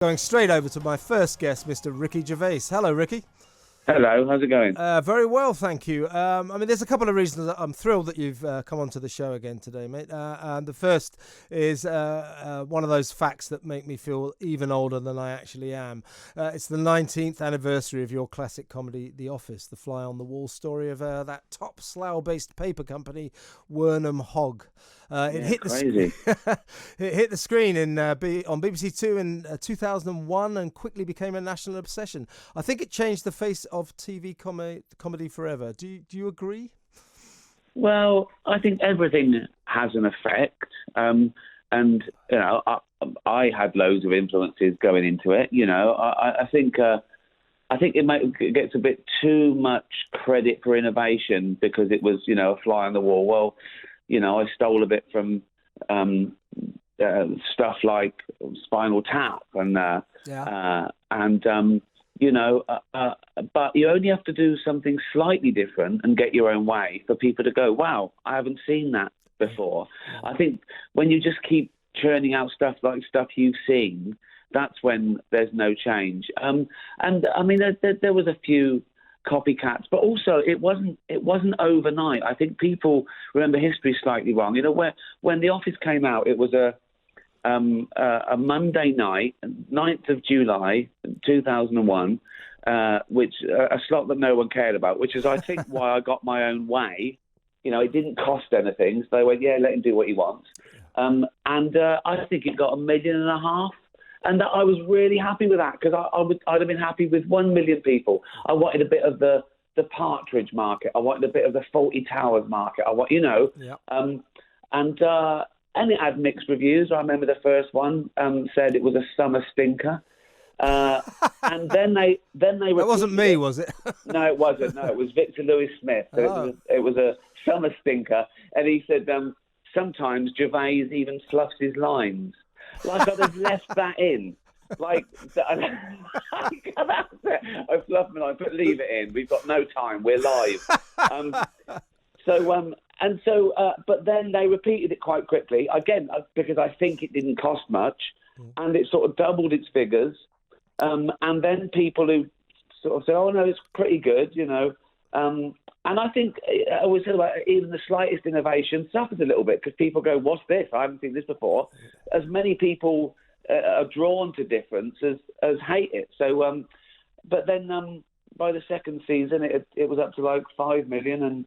Going straight over to my first guest, Mr. Ricky Gervais. Hello, Ricky. Hello, how's it going? Very well, thank you. There's a couple of reasons that I'm thrilled that you've come onto the show again today, mate. And the first is one of those facts that make me feel even older than I actually am. It's the 19th anniversary of your classic comedy, The Office, the fly-on-the-wall story of that top Slough-based paper company, Wernham Hogg. It hit crazy. it hit the screen on BBC Two in 2001 and quickly became a national obsession. I think it changed the face of TV comedy forever. Do you agree? Well, I think everything has an effect, and I had loads of influences going into it. I think it gets a bit too much credit for innovation because it was a fly on the wall. Well, I stole a bit from stuff like Spinal Tap but you only have to do something slightly different and get your own way for people to go, wow, I haven't seen that before. I think when you just keep churning out stuff like stuff you've seen, that's when there's no change. There was a few copycats, but also it wasn't overnight. I think people remember history slightly wrong. When The Office came out, it was a Monday night, 9th of July, 2001, which a slot that no one cared about, which is, I think, why I got my own way. It didn't cost anything, so they went, yeah, let him do what he wants. I think it got 1.5 million. And I was really happy with that because I'd have been happy with 1 million people. I wanted a bit of the Partridge market. I wanted a bit of the Fawlty Towers market. And it had mixed reviews. I remember the first one said it was a summer stinker. And then they That wasn't me, was it? No, it wasn't. No, it was Victor Lewis Smith. So it was a summer stinker. And he said sometimes Gervais even fluffs his lines. Like I'd have left that in. Like, that's it. I fluff my line, but leave it in. We've got no time. We're live. But then they repeated it quite quickly, again, because I think it didn't cost much, and it sort of doubled its figures. And then people who sort of said, oh, no, it's pretty good, And I think I always said about even the slightest innovation suffers a little bit because people go, what's this? I haven't seen this before. As many people are drawn to difference as hate it. So, but then by the second season, it was up to like 5 million, and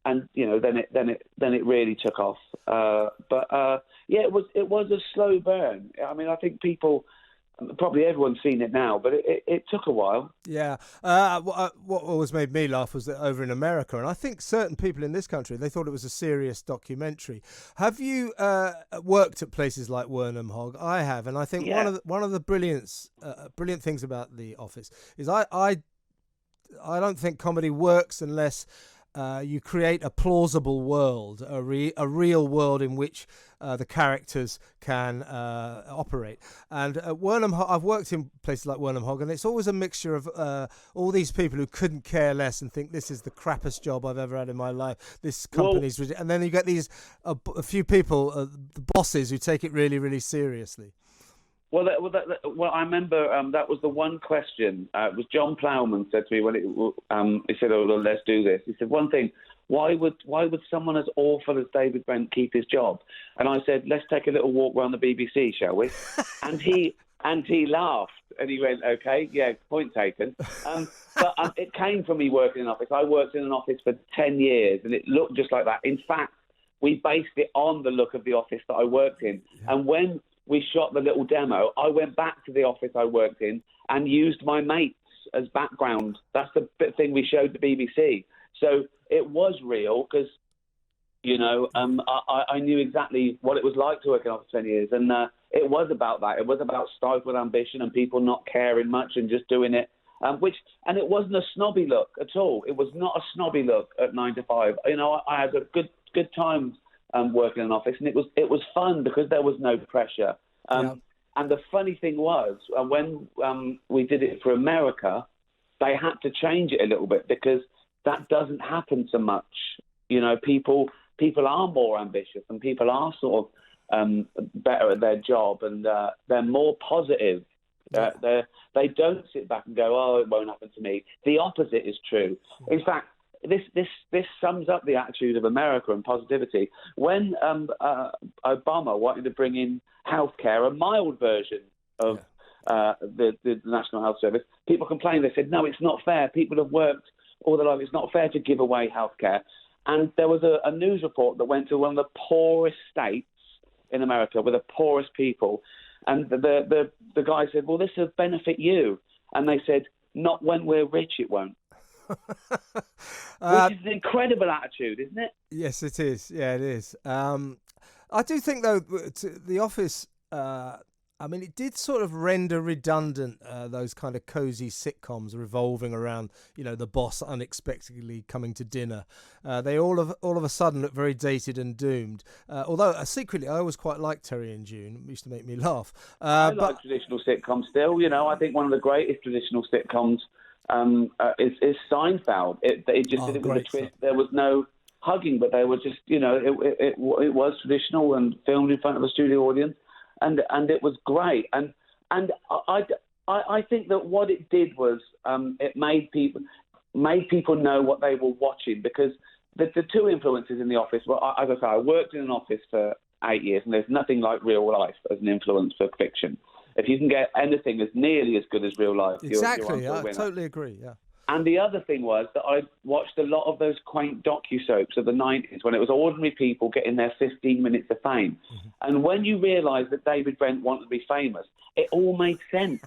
then it really took off. It was a slow burn. I mean, I think probably everyone's seen it now, but it took a while. Yeah. What always made me laugh was that over in America, and I think certain people in this country, they thought it was a serious documentary. Have you worked at places like Wernham Hogg? I have, and I think one of the brilliant things about The Office is I don't think comedy works unless you create a plausible world, a real world in which the characters can operate. And I've worked in places like Wernham Hogg, and it's always a mixture of all these people who couldn't care less and think this is the crappiest job I've ever had in my life. This company's and then you get these a few people, the bosses, who take it really, really seriously. Well, I remember that was the one question. It was John Plowman said to me when he said, "Oh, well, let's do this." He said one thing: why would someone as awful as David Brent keep his job? And I said, "Let's take a little walk around the BBC, shall we?" and he laughed and he went, "Okay, yeah, point taken." But it came from me working in an office. I worked in an office for 10 years, and it looked just like that. In fact, we based it on the look of the office that I worked in, and when we shot the little demo, I went back to the office I worked in and used my mates as background. That's the thing we showed the BBC. So it was real because, I knew exactly what it was like to work in office for 10 years. And it was about that. It was about stifled ambition and people not caring much and just doing it. And it wasn't a snobby look at all. It was not a snobby look at 9 to 5. I had a good time working in an office, and it was fun because there was no pressure. And the funny thing was, when we did it for America, they had to change it a little bit because that doesn't happen so much. People are more ambitious, and people are sort of better at their job, and they're more positive. They don't sit back and go, "Oh, it won't happen to me." The opposite is true. In fact, this sums up the attitude of America and positivity. When Obama wanted to bring in healthcare, a mild version of the National Health Service, people complained. They said, "No, it's not fair. People have worked all their life. It's not fair to give away healthcare." And there was a news report that went to one of the poorest states in America with the poorest people. And the guy said, "Well, this will benefit you." And they said, "Not when we're rich, it won't." Which is an incredible attitude, isn't it? Yes, it is. Yeah, it is. I do think, though, The Office, I mean, it did sort of render redundant those kind of cozy sitcoms revolving around, the boss unexpectedly coming to dinner. They all of a sudden look very dated and doomed. Although secretly, I always quite liked Terry and June. It used to make me laugh. I like traditional sitcoms still. I think one of the greatest traditional sitcoms is Seinfeld. It just did it with a twist. There was no hugging, but they were just, it was traditional and filmed in front of a studio audience. And it was great, and I think that what it did was it made people know what they were watching, because the two influences in The Office. Well, as I say, I worked in an office for 8 years, and there's nothing like real life as an influence for fiction. If you can get anything as nearly as good as real life, exactly, you're I totally agree. Yeah. And the other thing was that I watched a lot of those quaint docu-soaps of the 90s when it was ordinary people getting their 15 minutes of fame. Mm-hmm. And when you realise that David Brent wanted to be famous, it all made sense.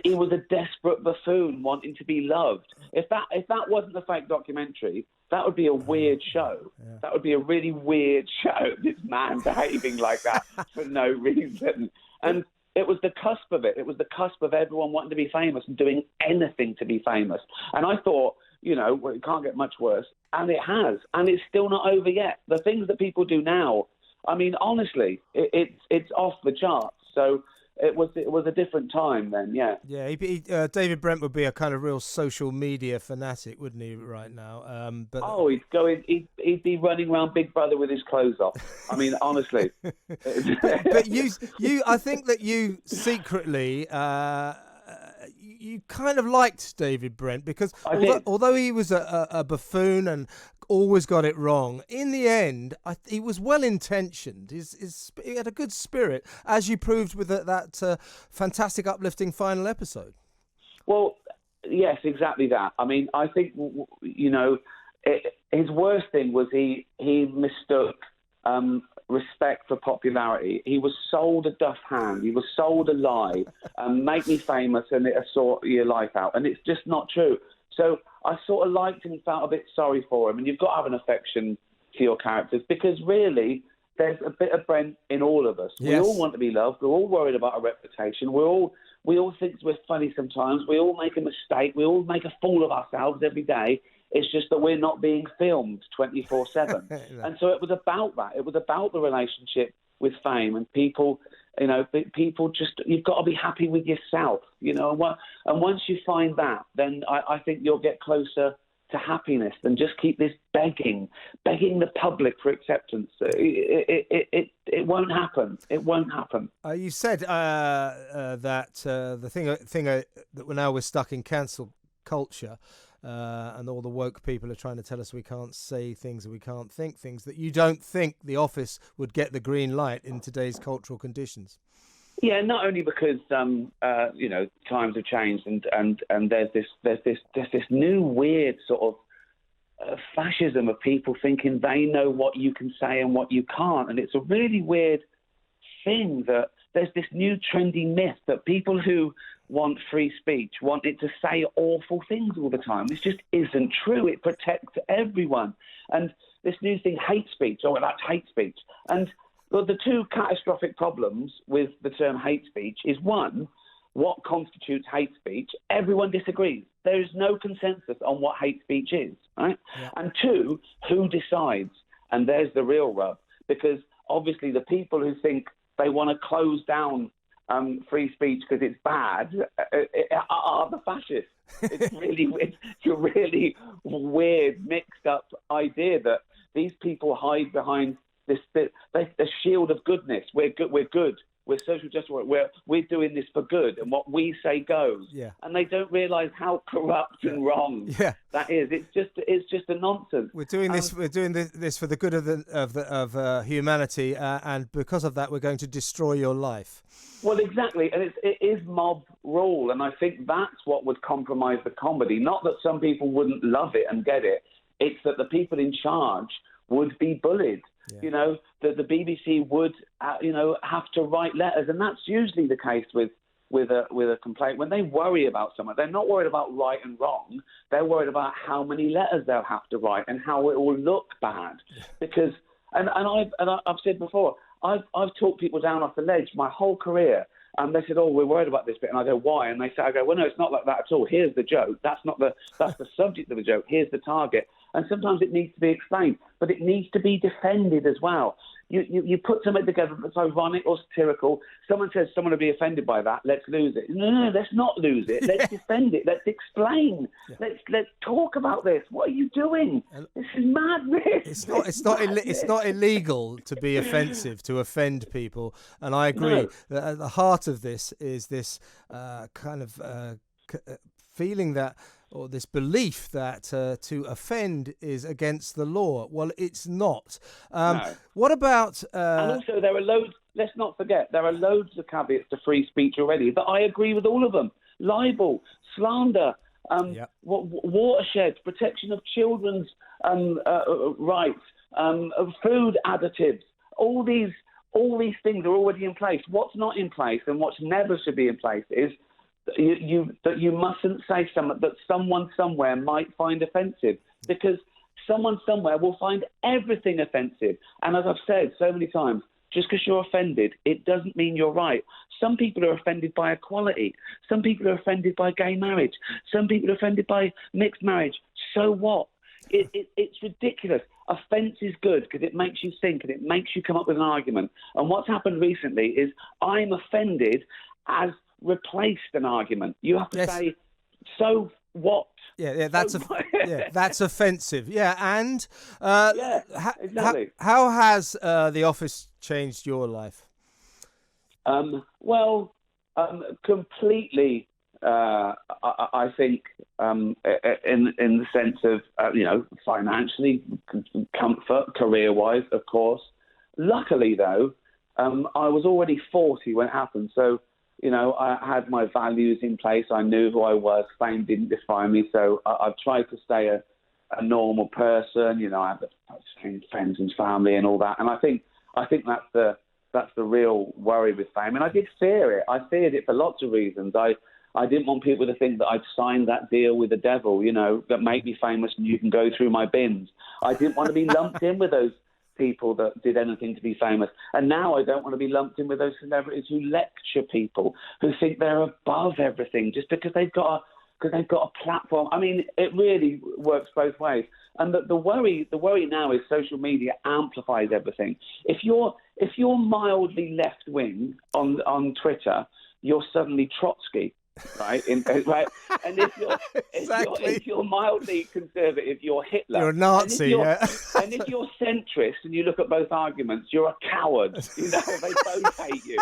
He was a desperate buffoon wanting to be loved. If that wasn't a fake documentary, that would be a weird show. Yeah. That would be a really weird show, this man behaving like that for no reason. And it was the cusp of it. It was the cusp of everyone wanting to be famous and doing anything to be famous. And I thought, it can't get much worse. And it has. And it's still not over yet. The things that people do now, I mean, honestly, it's off the charts. So it was a different time then, yeah. Yeah, David Brent would be a kind of real social media fanatic, wouldn't he, right now? He'd be running around Big Brother with his clothes off. I mean, honestly. But I think that you secretly, you kind of liked David Brent, because although he was a buffoon and always got it wrong, in the end, he was well-intentioned. He had a good spirit, as you proved with that fantastic, uplifting final episode. Well, yes, exactly that. I mean, I think, his worst thing was he mistook respect for popularity. He was sold a duff hand. He was sold a lie. Make me famous and it'll sort your life out. And it's just not true. So I sort of liked him and felt a bit sorry for him. And you've got to have an affection for your characters, because really there's a bit of Brent in all of us. Yes. We all want to be loved. We're all worried about our reputation. We all think we're funny sometimes. We all make a mistake. We all make a fool of ourselves every day. It's just that we're not being filmed 24/7. And so it was about that. It was about the relationship with fame, and people, people just, you've got to be happy with yourself, and once you find that, then I think you'll get closer to happiness than just keep this begging the public for acceptance. It won't happen. It won't happen. You said that the thing that now we're stuck in cancel culture, and all the woke people are trying to tell us we can't say things and we can't think things, that you don't think The Office would get the green light in today's cultural conditions. Yeah, not only because times have changed and there's this new weird sort of fascism of people thinking they know what you can say and what you can't, and it's a really weird thing that there's this new trendy myth that people who want free speech want it to say awful things all the time. This just isn't true. It protects everyone. And this new thing, hate speech, that's hate speech. And the two catastrophic problems with the term hate speech is, one, what constitutes hate speech? Everyone disagrees. There is no consensus on what hate speech is, right? Yeah. And two, who decides? And there's the real rub, because obviously the people who think they want to close down free speech because it's bad are the fascists. It's a really weird, mixed up idea that these people hide behind the shield of goodness. We're good. We're good. We're social justice. We're doing this for good, and what we say goes. Yeah. And they don't realise how corrupt and wrong that is. It's just a nonsense. We're doing this. We're doing this for the good of humanity, and because of that, we're going to destroy your life. Well, exactly, and it is mob rule, and I think that's what would compromise the comedy. Not that some people wouldn't love it and get it. It's that the people in charge would be bullied. Yeah. You know, that the BBC would, have to write letters, and that's usually the case with a complaint. When they worry about someone, they're not worried about right and wrong. They're worried about how many letters they'll have to write and how it will look bad. Because, and I've said before, I've talked people down off the ledge my whole career. And they said, "Oh, we're worried about this bit," and I go, "Why?" And I go, "Well, no, it's not like that at all. Here's the joke. That's the subject of the joke. Here's the target." And sometimes it needs to be explained, but it needs to be defended as well. You put something together that's ironic or satirical. Someone says someone will be offended by that. Let's lose it. No, let's not lose it. Let's defend it. Let's explain. Yeah. Let's talk about this. What are you doing? This is madness. It's not illegal to be offensive, to offend people. And I agree that at the heart of this is this kind of feeling that, or this belief that to offend is against the law. Well, it's not. No. What about... and also there are loads, let's not forget, there are loads of caveats to free speech already, but I agree with all of them. Libel, slander, watersheds, protection of children's rights, food additives, all these things are already in place. What's not in place and what's never should be in place is that you mustn't say something that someone somewhere might find offensive, because someone somewhere will find everything offensive. And as I've said so many times, just because you're offended, it doesn't mean you're right. Some people are offended by equality. Some people are offended by gay marriage. Some people are offended by mixed marriage. So what? It's ridiculous. Offence is good because it makes you think and it makes you come up with an argument. And what's happened recently is I'm offended as replaced an argument. You have to say, so what? That's that's offensive. Yeah, and exactly. How has The Office changed your life? Completely. I think in the sense of financially, comfort, career-wise, of course. Luckily, though, I was already 40 when it happened, so. I had my values in place. I knew who I was. Fame didn't define me. So I've tried to stay a normal person. I have the same friends and family and all that. And I think that's the real worry with fame. And I did fear it. I feared it for lots of reasons. I didn't want people to think that I'd signed that deal with the devil, that make me famous and you can go through my bins. I didn't want to be lumped in with those people that did anything to be famous. And now I don't want to be lumped in with those celebrities who lecture people, who think they're above everything just because they've got a platform. I mean, it really works both ways. And the worry now is social media amplifies everything. If you're mildly left wing on Twitter, you're suddenly Trotsky. Right, right, and if you're mildly conservative, you're Hitler. You're a Nazi, and if you're centrist and you look at both arguments, you're a coward. They both hate you.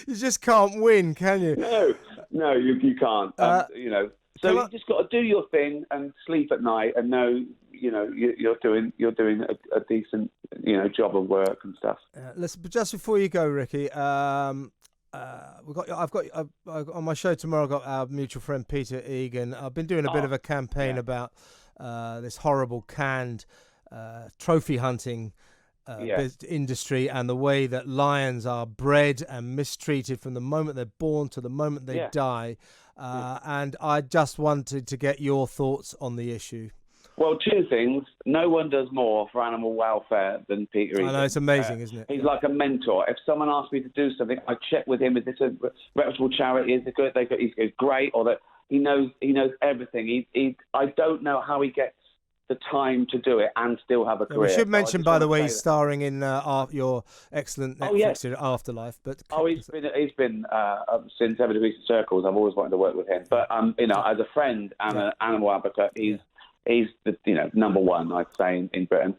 You just can't win, can you? No, you can't. So you just got to do your thing and sleep at night and know you're doing a decent job of work and stuff. Listen, but just before you go, Ricky. I've got on my show tomorrow. I've got our mutual friend Peter Egan. I've been doing a bit of a campaign about this horrible canned trophy hunting industry and the way that lions are bred and mistreated from the moment they're born to the moment they die. And I just wanted to get your thoughts on the issue. Well, two things. No one does more for animal welfare than Peter Egan. I know, it's amazing, isn't it? He's like a mentor. If someone asks me to do something, I check with him. Is this a reputable charity? Is it good? He's great, or that he knows everything. I don't know how he gets the time to do it and still have a career. We should mention, by the way, he's starring in your excellent Netflix series Afterlife. But he's been since Ever Decreasing Circles. I've always wanted to work with him. But as a friend and an animal advocate, he's is the number one, I'd say, in Britain.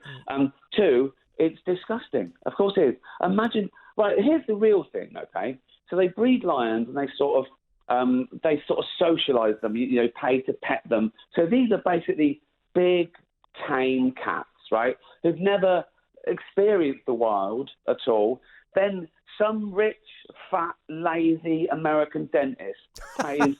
Two, it's disgusting. Of course it is. Imagine, right, here's the real thing, okay? So they breed lions and they sort of socialise them, pay to pet them. So these are basically big, tame cats, right, who've never experienced the wild at all. Then some rich, fat, lazy American dentist pays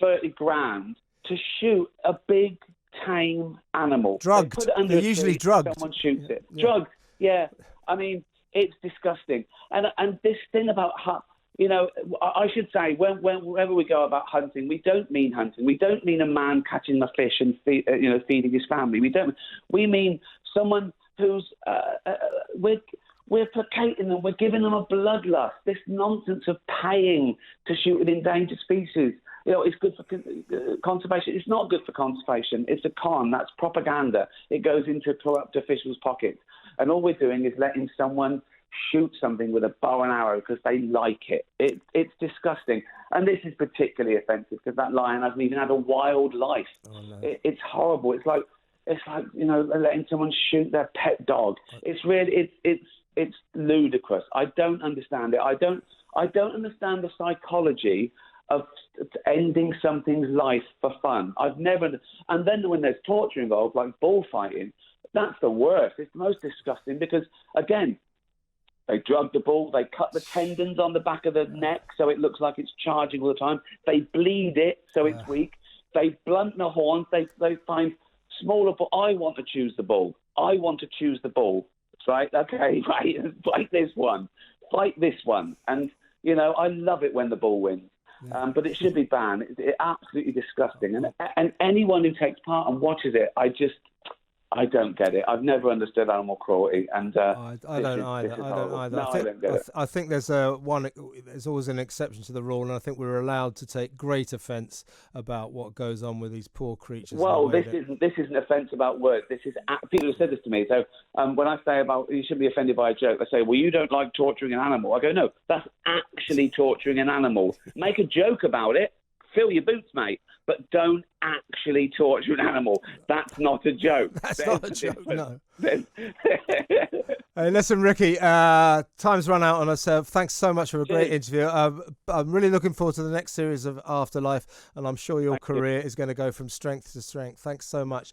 30 grand to shoot a big, tame animal. Drugged. They put it under They're a usually tree, drugged. Someone shoots it. Yeah. Drugged, yeah. I mean, it's disgusting. And this thing about, I should say, whenever we go about hunting, we don't mean hunting. We don't mean a man catching a fish and feeding his family. We mean someone who's we're placating them. We're giving them a bloodlust. This nonsense of paying to shoot an endangered species. It's good for conservation. It's not good for conservation. It's a con. That's propaganda. It goes into corrupt officials' pockets. And all we're doing is letting someone shoot something with a bow and arrow because they like it. It's disgusting. And this is particularly offensive because that lion hasn't even had a wild life. Oh, no. It's horrible. It's like letting someone shoot their pet dog. It's really it's ludicrous. I don't understand it. I don't understand the psychology of ending something's life for fun. I've never. And then when there's torture involved, like bullfighting, that's the worst. It's the most disgusting because, again, they drug the bull, they cut the tendons on the back of the neck so it looks like it's charging all the time. They bleed it so it's weak. They blunt the horns. They find smaller bull. I want to choose the bull. I want to choose the bull. Right? Okay, right. Fight this one. Fight this one. And, I love it when the bull wins. Yeah. But it should be banned. It's absolutely disgusting. And anyone who takes part and watches it, I don't get it. I've never understood animal cruelty, and I don't either. No, I don't get it. I think there's there's always an exception to the rule, and I think we're allowed to take great offence about what goes on with these poor creatures. Well, this isn't offence about words. This is people have said this to me. So when I say about you shouldn't be offended by a joke, they say, "Well, you don't like torturing an animal." I go, "No, that's actually torturing an animal. Make a joke about it. Fill your boots, mate, but don't actually torture an animal. That's not a joke." That's not a joke, no. Hey, listen, Ricky, time's run out on us. Thanks so much for a great interview. I'm really looking forward to the next series of Afterlife, and I'm sure your career is going to go from strength to strength. Thanks so much.